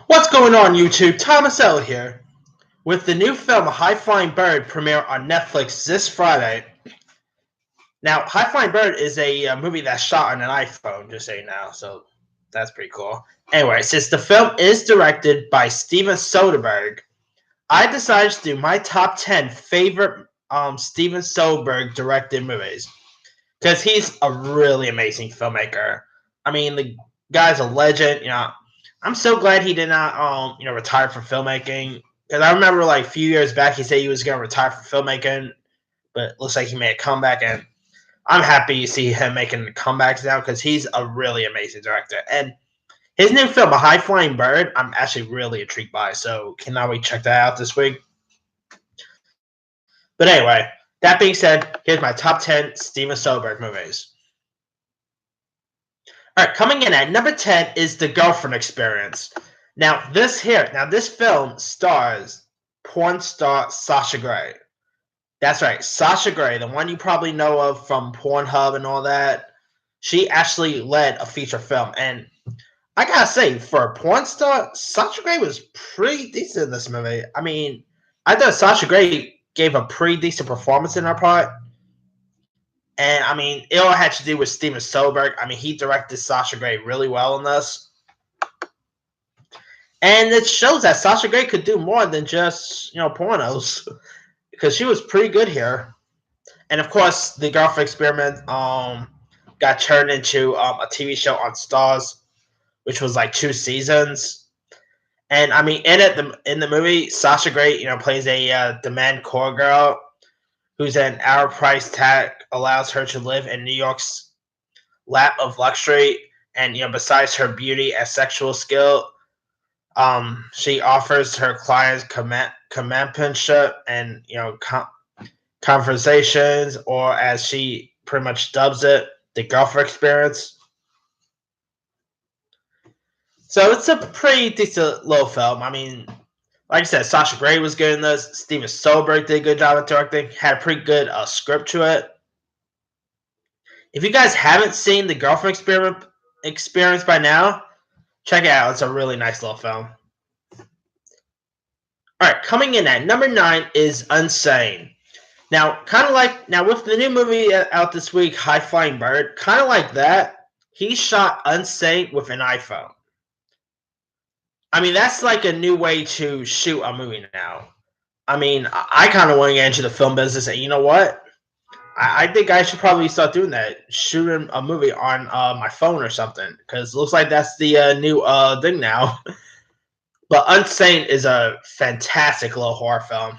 What's going on, YouTube? Thomas L here. With the new film High Flying Bird premiere on Netflix this Friday. Now, High Flying Bird is a movie that's shot on an iPhone, just so you know, so that's pretty cool. Anyway, since the film is directed by Steven Soderbergh, I decided to do my top 10 favorite Steven Soderbergh directed movies. Because he's a really amazing filmmaker. I mean, the guy's a legend, I'm so glad he did not, retire from filmmaking. Because I remember, like, a few years back, he said he was going to retire from filmmaking, but it looks like he made a comeback, and I'm happy to see him making comebacks now because he's a really amazing director. And his new film, A High Flying Bird, I'm actually really intrigued by, so cannot wait to check that out this week. But anyway, that being said, here's my top 10 Steven Soderbergh movies. All right, coming in at number 10 is The Girlfriend Experience. Now, this film stars porn star Sasha Grey. That's right, Sasha Grey, the one you probably know of from Pornhub and all that. She actually led a feature film, and I gotta say, for a porn star, Sasha Grey was pretty decent in this movie. I mean, I thought Sasha Grey gave a pretty decent performance in her part. And, I mean, it all had to do with Steven Soderbergh. I mean, he directed Sasha Grey really well in this. And it shows that Sasha Grey could do more than just, pornos. Because she was pretty good here. And, of course, The Girlfriend Experiment got turned into a TV show on Starz, which was like 2 seasons. And, I mean, in the movie, Sasha Grey, plays a demand core girl whose an hour price tag allows her to live in New York's lap of luxury. And, besides her beauty and sexual skill, she offers her clients companionship and, conversations, or as she pretty much dubs it, the girlfriend experience. So it's a pretty decent little film. I mean, like I said, Sasha Grey was good in this. Steven Soderbergh did a good job at directing. Had a pretty good script to it. If you guys haven't seen The Girlfriend Experience by now, check it out. It's a really nice little film. Alright, coming in at number 9 is Unsane. Now, with the new movie out this week, High Flying Bird, kind of like that, he shot Unsane with an iPhone. I mean, that's like a new way to shoot a movie now. I mean, I kind of want to get into the film business, and you know what? I think I should probably start doing that, shooting a movie on my phone or something, because it looks like that's the new thing now. But Unsane is a fantastic little horror film.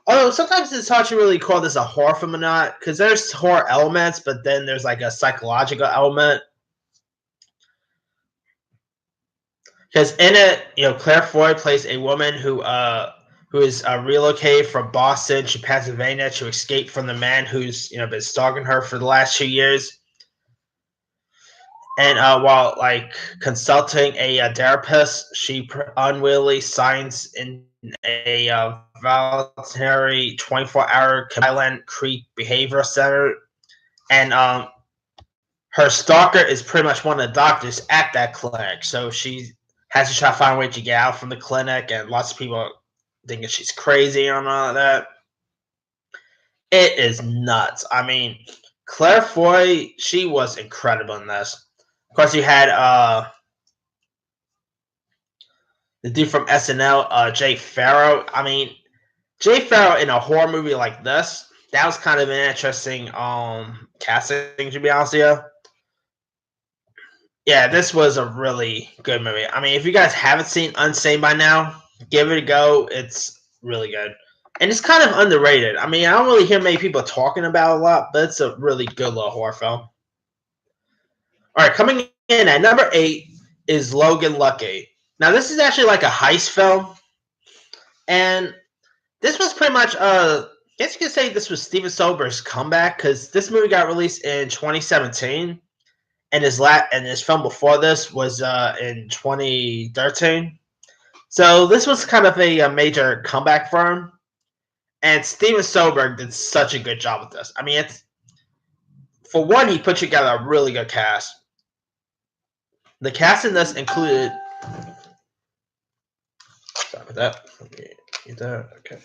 Although sometimes it's hard to really call this a horror film or not, because there's horror elements, but then there's like a psychological element. Because in it, Claire Foy plays a woman who is relocated from Boston to Pennsylvania to escape from the man who's been stalking her for the last 2 years. And while consulting a therapist, she unwillingly signs in a voluntary 24-hour Highland Creek Behavioral Center, and her stalker is pretty much one of the doctors at that clinic. So she has to try to find a way to get out from the clinic, and lots of people thinking she's crazy and all of that. It is nuts. I mean, Claire Foy, she was incredible in this. Of course, you had the dude from SNL, Jay Farrow. I mean, Jay Farrow in a horror movie like this, that was kind of an interesting casting, to be honest with you. Yeah, this was a really good movie. I mean, if you guys haven't seen Unsane by now, give it a go. It's really good. And it's kind of underrated. I mean, I don't really hear many people talking about it a lot, but it's a really good little horror film. All right, coming in at number 8 is Logan Lucky. Now, this is actually like a heist film. And this was pretty much, I guess you could say this was Steven Soderbergh's comeback, because this movie got released in 2017. And his film before this was in 2013. So this was kind of a major comeback for him. And Steven Soderbergh did such a good job with this. I mean, for one, he put together a really good cast. The cast in this included Stop with that. Let me get that. Okay.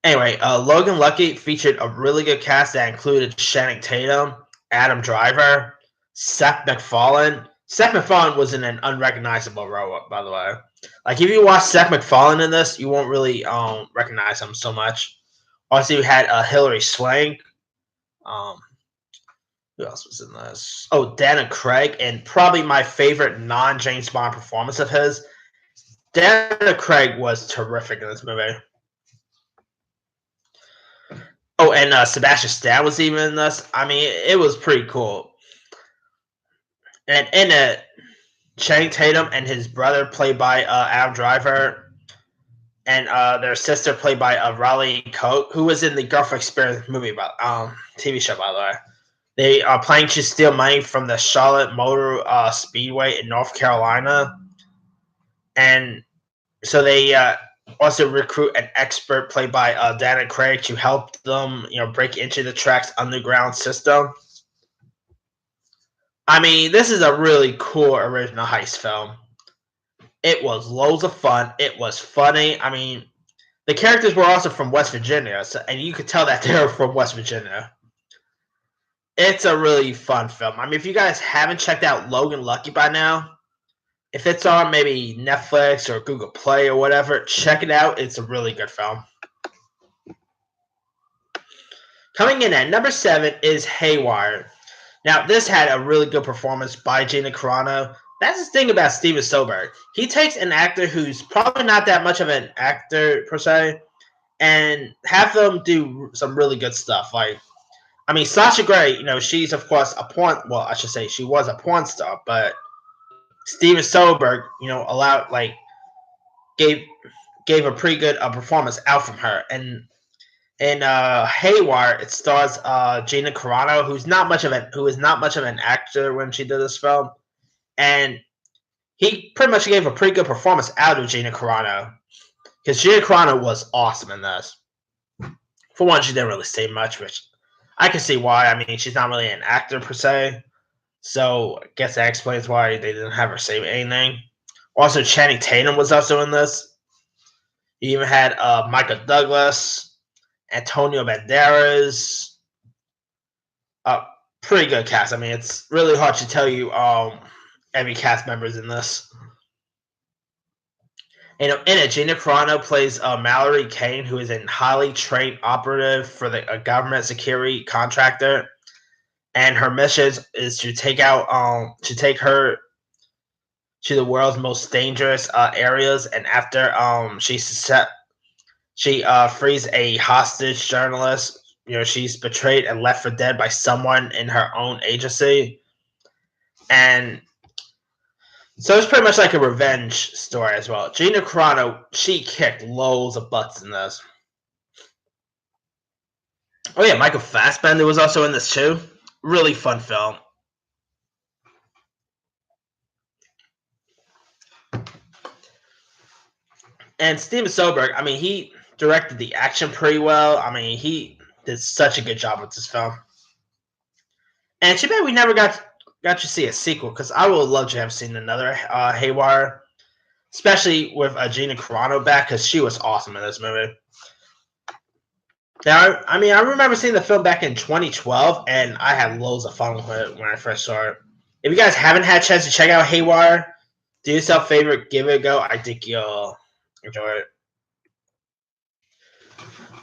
Anyway, Logan Lucky featured a really good cast that included Channing Tatum, Adam Driver, Seth MacFarlane. Seth MacFarlane was in an unrecognizable role, by the way. Like, if you watch Seth MacFarlane in this, you won't really recognize him so much. Also, you had Hilary Swank. Who else was in this? Oh, Daniel Craig, and probably my favorite non-James Bond performance of his. Daniel Craig was terrific in this movie. Oh, and Sebastian Stan was even in this. I mean, it was pretty cool. And in it, Channing Tatum and his brother, played by Adam Driver, and their sister, played by Riley Coke, who was in the Girlfriend Experience movie, TV show, by the way. They are planning to steal money from the Charlotte Motor Speedway in North Carolina, and so they also recruit an expert played by Daniel Craig to help them, break into the track's underground system. I mean, this is a really cool original heist film. It was loads of fun. It was funny. I mean, the characters were also from West Virginia, and you could tell that they were from West Virginia. It's a really fun film. I mean, if you guys haven't checked out Logan Lucky by now, if it's on maybe Netflix or Google Play or whatever, check it out. It's a really good film. Coming in at number 7 is Haywire. Now, this had a really good performance by Gina Carano. That's the thing about Steven Soderbergh. He takes an actor who's probably not that much of an actor, per se, and have them do some really good stuff. Like, I mean, Sasha Grey, she's, of course, a porn... Well, I should say she was a porn star, but Steven Soderbergh, gave a pretty good performance out from her. And in Haywire, it stars Gina Carano, who is not much of an actor when she did this film, and he pretty much gave a pretty good performance out of Gina Carano, because Gina Carano was awesome in this. For one, she didn't really say much, which I can see why. I mean, she's not really an actor per se, so I guess that explains why they didn't have her say anything. Also, Channing Tatum was also in this. You even had Michael Douglas, Antonio Banderas. Pretty good cast. I mean, it's really hard to tell you every cast member's in this. In it, Gina Carano plays Mallory Kane, who is a highly trained operative for a government security contractor, and her mission is to take her to the world's most dangerous areas. And after she frees a hostage journalist, she's betrayed and left for dead by someone in her own agency, and so it's pretty much like a revenge story as well. Gina Carano, she kicked loads of butts in this. Oh yeah, Michael Fassbender was also in this too. Really fun film. And Steven Soderbergh, I mean, he directed the action pretty well. I mean, he did such a good job with this film. And too bad we never got to see a sequel, because I would love to have seen another Haywire, especially with Gina Carano back, because she was awesome in this movie. Now, I mean, I remember seeing the film back in 2012, and I had loads of fun with it when I first saw it. If you guys haven't had a chance to check out Haywire, do yourself a favor, give it a go. I think you'll enjoy it.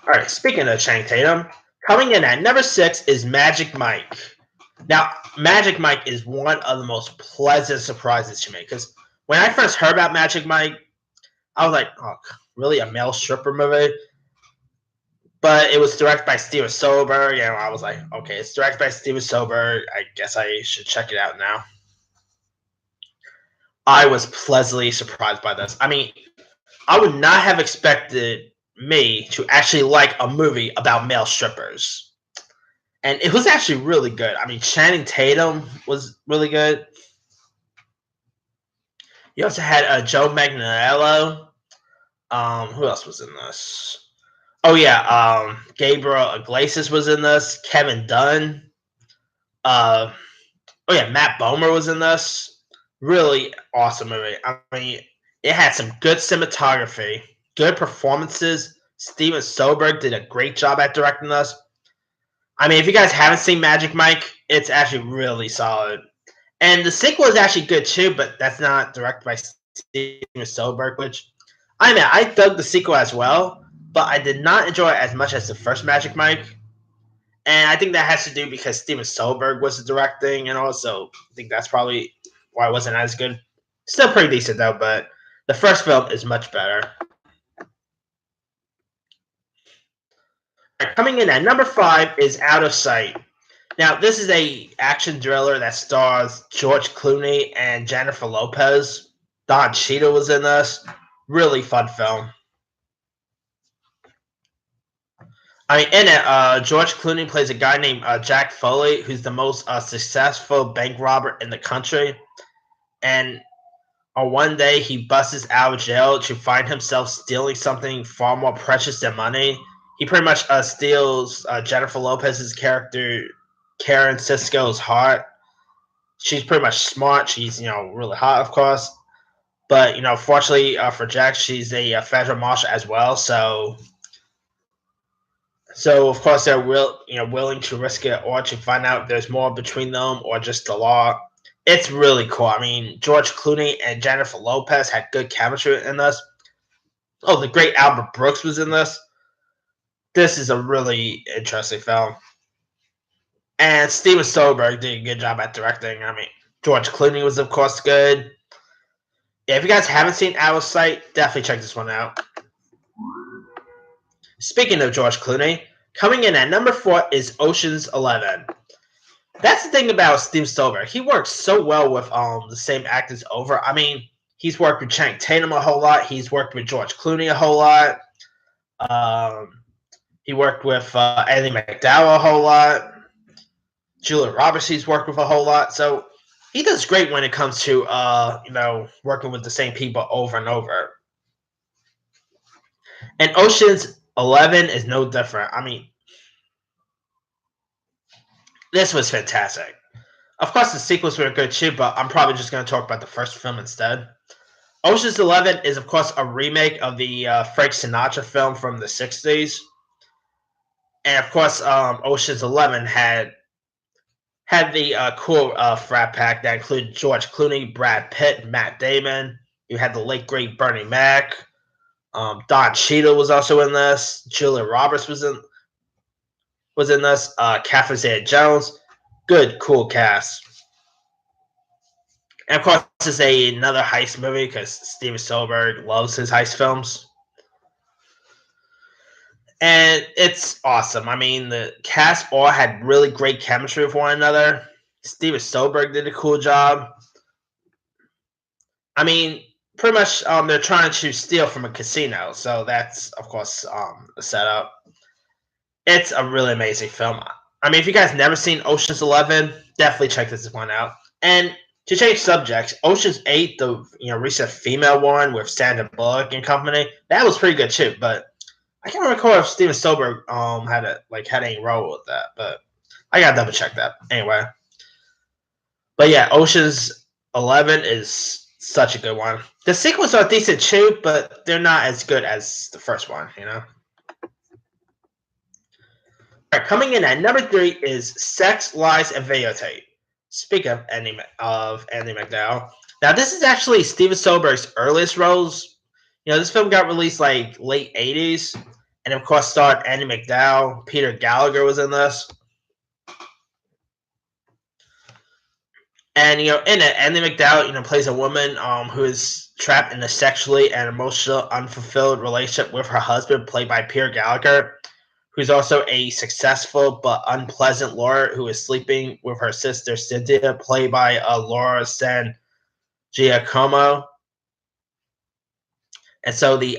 Alright, speaking of Channing Tatum, coming in at number 6 is Magic Mike. Now, Magic Mike is one of the most pleasant surprises to me, because when I first heard about Magic Mike, I was like, oh, really, a male stripper movie? But it was directed by Steven Soderbergh, and I was like, okay, it's directed by Steven Soderbergh. I guess I should check it out now. I was pleasantly surprised by this. I mean, I would not have expected me to actually like a movie about male strippers. And it was actually really good. I mean, Channing Tatum was really good. You also had Joe Manganiello. Who else was in this? Oh yeah, Gabriel Iglesias was in this. Kevin Dunn. Oh yeah, Matt Bomer was in this. Really awesome movie. I mean, it had some good cinematography, good performances. Steven Soderbergh did a great job at directing this. I mean, if you guys haven't seen Magic Mike, it's actually really solid. And the sequel is actually good too, but that's not directed by Steven Soderbergh, which I mean, I dug the sequel as well, but I did not enjoy it as much as the first Magic Mike. And I think that has to do because Steven Soderbergh was directing, and also I think that's probably why it wasn't as good. Still pretty decent though, but the first film is much better. Coming in at number 5 is Out of Sight. Now, this is a action thriller that stars George Clooney and Jennifer Lopez. Don Cheadle was in this. Really fun film. I mean, in it, George Clooney plays a guy named Jack Foley, who's the most successful bank robber in the country. And on one day, he busts out of jail to find himself stealing something far more precious than money. He pretty much steals Jennifer Lopez's character, Karen Sisko's heart. She's pretty much smart. She's, really hot, of course. But, fortunately for Jack, she's a federal marshal as well. So of course they're willing to risk it or to find out there's more between them or just the law. It's really cool. I mean, George Clooney and Jennifer Lopez had good chemistry in this. Oh, the great Albert Brooks was in this. This is a really interesting film. And Steven Soderbergh did a good job at directing. I mean, George Clooney was, of course, good. Yeah, if you guys haven't seen Out of Sight, definitely check this one out. Speaking of George Clooney, coming in at number 4 is Ocean's 11. That's the thing about Steven Spielberg. He works so well with the same actors over. I mean, he's worked with Channing Tatum a whole lot. He's worked with George Clooney a whole lot. He worked with Andy McDowell a whole lot. Julia Roberts he's worked with a whole lot. So he does great when it comes to working with the same people over and over. And Ocean's 11 is no different. I mean, this was fantastic. Of course, the sequels were good too, but I'm probably just going to talk about the first film instead. Ocean's 11 is, of course, a remake of the Frank Sinatra film from the 60s. And, of course, Ocean's 11 had the cool frat pack that included George Clooney, Brad Pitt, Matt Damon. You had the late, great Bernie Mac. Don Cheadle was also in this. Julia Roberts was in this. Catherine Zeta-Jones. Good, cool cast. And of course, this is another heist movie because Steven Spielberg loves his heist films. And it's awesome. I mean, the cast all had really great chemistry with one another. Steven Spielberg did a cool job. I mean, pretty much they're trying to steal from a casino. So that's, of course, the setup. It's a really amazing film. I mean, if you guys never seen Ocean's 11, definitely check this one out. And to change subjects, Ocean's 8, the recent female one with Sandra Bullock and company, that was pretty good too. But I can't recall if Steven Spielberg had any role with that. But I gotta double check that anyway. But yeah, Ocean's 11 is such a good one. The sequels are decent too, but they're not as good as the first one. Coming in at number 3 is Sex, Lies, and Videotape. Speak of Andy McDowell. Now, this is actually Steven Spielberg's earliest roles. This film got released like late 80s, and of course starred Andy McDowell. Peter Gallagher was in this. And, in it, Andy McDowell, plays a woman who is trapped in a sexually and emotionally unfulfilled relationship with her husband, played by Peter Gallagher, who's also a successful but unpleasant lawyer who is sleeping with her sister Cynthia, played by Laura San Giacomo. And so the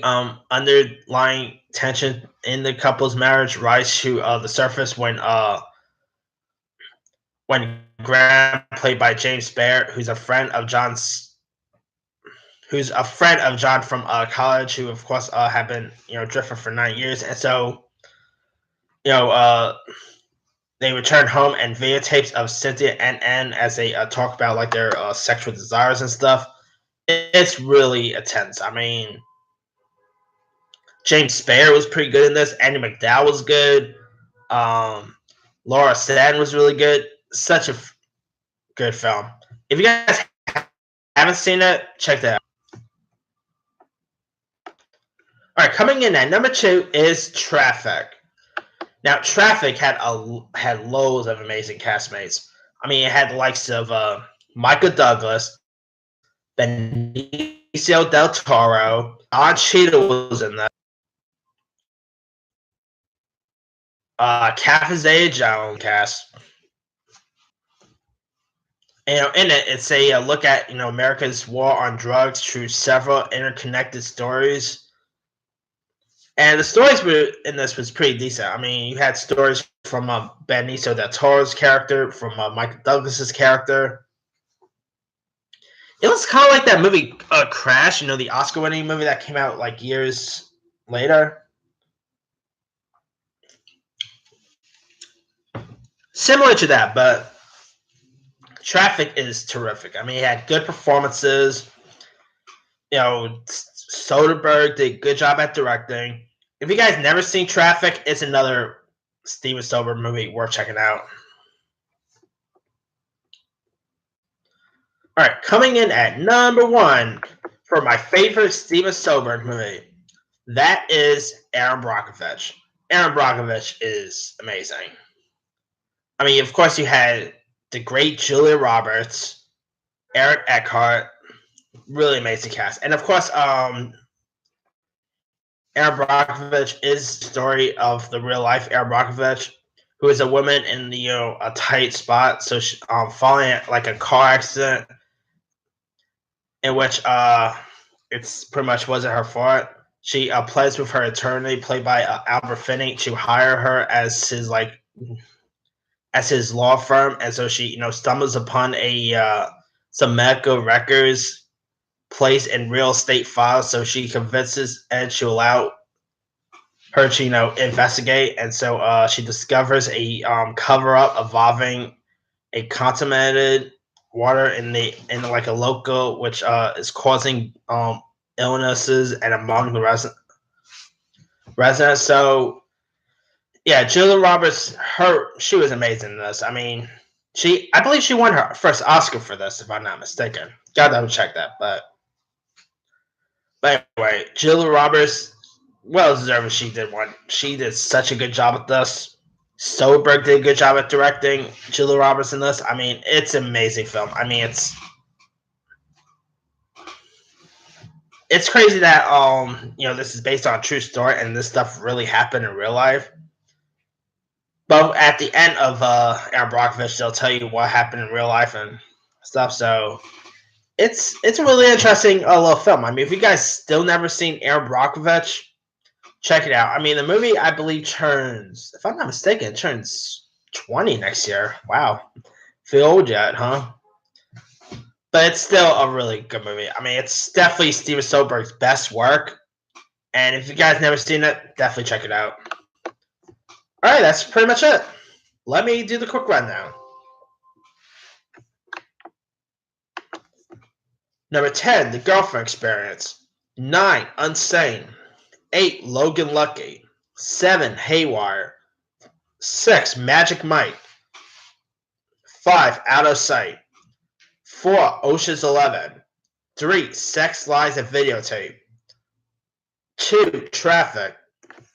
underlying tension in the couple's marriage rises to the surface when Graham, played by James Barrett, who's a friend of John from college, who of course have been drifting for 9 years, and so they return home and videotapes of Cynthia and Ann as they talk about like their sexual desires and stuff. It's really intense. I mean, James Spader was pretty good in this. Andy McDowell was good. Um, Laura Stan was really good. Such a good film. If you guys haven't seen it, check that out. All right, coming in at number 2 is Traffic. Now, Traffic had loads of amazing castmates. I mean, it had the likes of Michael Douglas, Benicio del Toro, Don Cheadle was in that. Catherine Zeta-Jones cast. In it, it's a look at America's war on drugs through several interconnected stories. And the stories in this was pretty decent. I mean, you had stories from Benicio del Toro's character, from Michael Douglas's character. It was kind of like that movie Crash, the Oscar-winning movie that came out like years later. Similar to that, but Traffic is terrific. I mean, it had good performances. Soderbergh did a good job at directing. If you guys never seen Traffic, it's another Steven Soderbergh movie worth checking out. All right, coming in at number 1 for my favorite Steven Soderbergh movie, that is Aaron Brockovich. Aaron Brockovich is amazing. I mean, of course, you had the great Julia Roberts, Eric Eckhart, really amazing cast, and of course, Aaron Brockovich is the story of the real life Aaron Brockovich, who is a woman in a tight spot, so she, falling at like a car accident in which it's pretty much wasn't her fault. She pledged with her attorney, played by Albert Finney, to hire her as his law firm, and so she stumbles upon some medical records placed in real estate files. So she convinces Ed to allow her to investigate, and so she discovers a cover up involving a contaminated water in like a local, which is causing illnesses and among the residents. So yeah, Julia Roberts, she was amazing in this. I mean, I believe she won her first Oscar for this, if I'm not mistaken. Gotta double check that, but anyway, Julia Roberts, well deserved. She did such a good job with this. Soderbergh did a good job at directing Julia Roberts in this. I mean, it's an amazing film. I mean, it's crazy that this is based on a true story and this stuff really happened in real life. But at the end of Aaron Brockovich, they'll tell you what happened in real life and stuff. So it's a really interesting little film. I mean, if you guys still never seen Aaron Brockovich, check it out. I mean, the movie, I believe, turns, if I'm not mistaken, it turns 20 next year. Wow. Feel old yet, huh? But it's still a really good movie. I mean, it's definitely Steven Soderbergh's best work. And if you guys never seen it, definitely check it out. All right, that's pretty much it. Let me do the quick rundown. Number 10, The Girlfriend Experience. 9, Unsane. 8, Logan Lucky. 7, Haywire. 6, Magic Mike. 5, Out of Sight. 4, Ocean's 11. 3, Sex, Lies, and Videotape. 2, Traffic.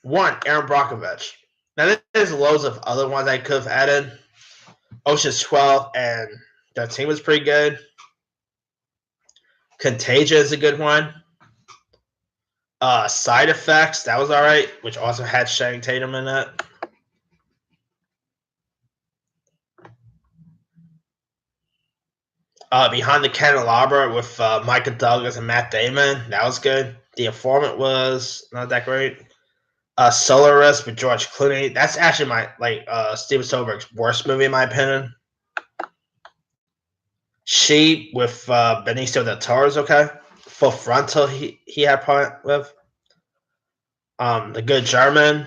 1, Aaron Brockovich. Now, there's loads of other ones I could have added. Ocean's 12 and 13 was pretty good. Contagion is a good one. Side Effects, that was alright, which also had Channing Tatum in it. Behind the Candelabra with Michael Douglas and Matt Damon, that was good. The Informant was not that great. Solaris with George Clooney, that's actually my Steven Soderbergh's worst movie in my opinion. She with Benicio del Toro is okay. Full Frontal he had part with. The Good German.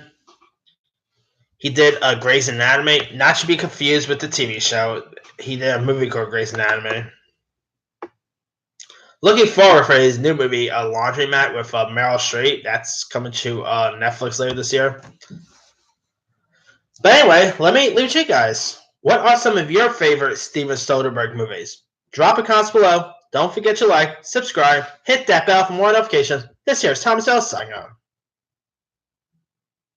He did Grey's Anatomy, not to be confused with the TV show. He did a movie called Grey's Anatomy. Looking forward for his new movie, Laundromat with Meryl Streep. That's coming to Netflix later this year. But anyway, let me leave it to you guys. What are some of your favorite Steven Soderbergh movies? Drop a comment below. Don't forget to like, subscribe, hit that bell for more notifications. This here is Thomas L. signing on.